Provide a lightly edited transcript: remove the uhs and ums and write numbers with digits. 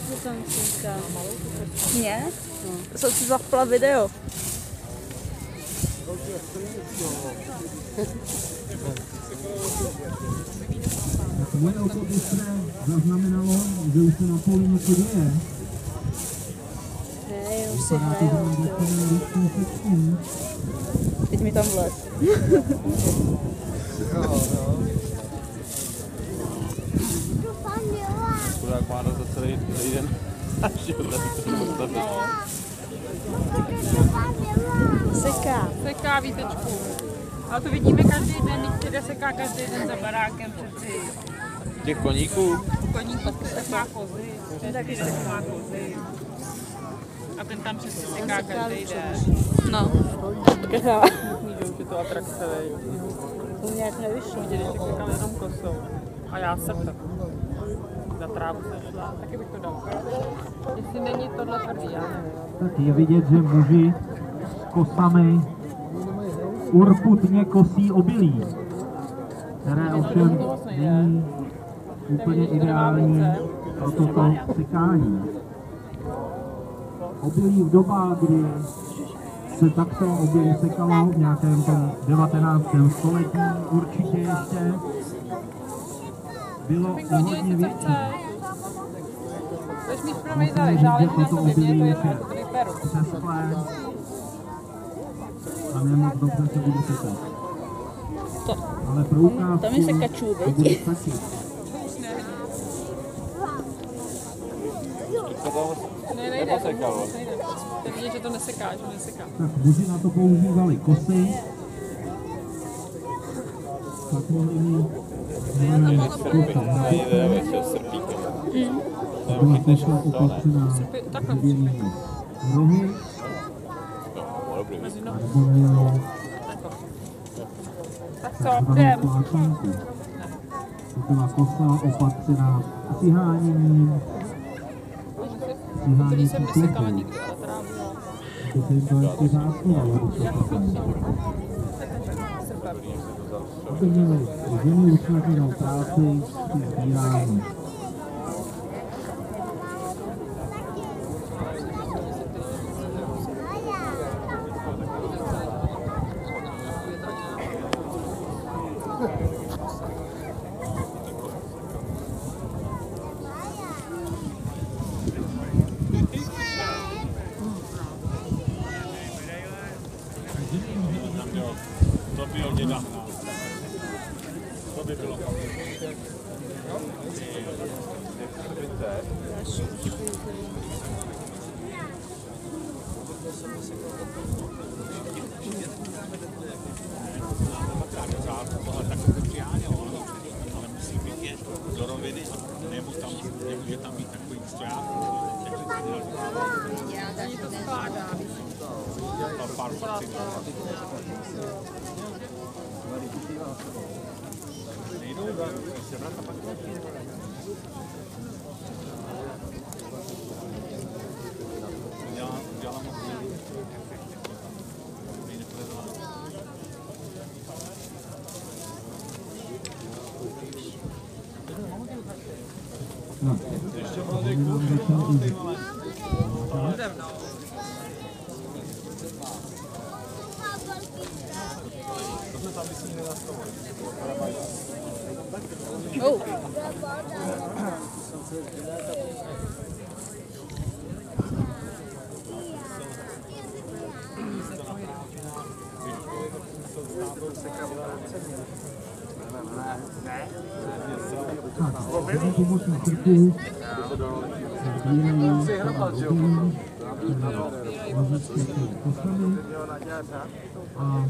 Co tam říká? Ne? To si zapla video. Moje oko bystré zaznamenalo, že už se na poli něco děje. Ne, jenom si hrajou. Teď mi tam vlez. Chudák má za celý den až Seká. Seká Vítečku. Ale to vidíme každý den, někde seká každý den za barákem přeci. těch koníků. Koník tak má kozy, taky tak má kozy. A ten tam přesně seká každý den. No. Krava. Už je to atrakce, vej. To nějak nevyšlo. Dědeček sekal jenom kosou. A já srp. Za trávu se šla, taky bych to dal. Jestli není tohle tvrdý, já nevím. Tak je vidět, že muži s kosami urputně kosí obilí, které ovšem není úplně ideální pro toto sekání. Obilí v dobách, kdy se takto obilí sekalo v nějakém tom 19. století, určitě ještě bylo o hodně větší. Chceš mít pro mě záleží na sobě, to je jako to vyperu. Přesklé a nemoc dobře se bude sekat. Ale pro ukázku Tam je sekačů, to bude viď? stačit. Ne, nejde, to vůbec nejde. To je vidět, že to neseká, že to neseká. Tak muži na to používali kosy. Tak mohli mít byla kosa opatřená dřevěnými rohy, nebo mělo takzvanou pláčanku. To byla kosa opatřená ciháněním, Který jsem nesekala ciháním nikdy, ale trávu. to se jim to ještě zásnovalo. Aby měli ženy usnadněnou práci při sbírání. To by od děda. To by bylo. Ale musí být do roviny a nemůže tam být takový stroják. Ani to skládá, víš. Pár porcí. Nejdou sebrat a pak udělala moc lidí. No. Oh. Tak, pomocí krku sbírají obilí, ložičky kosami a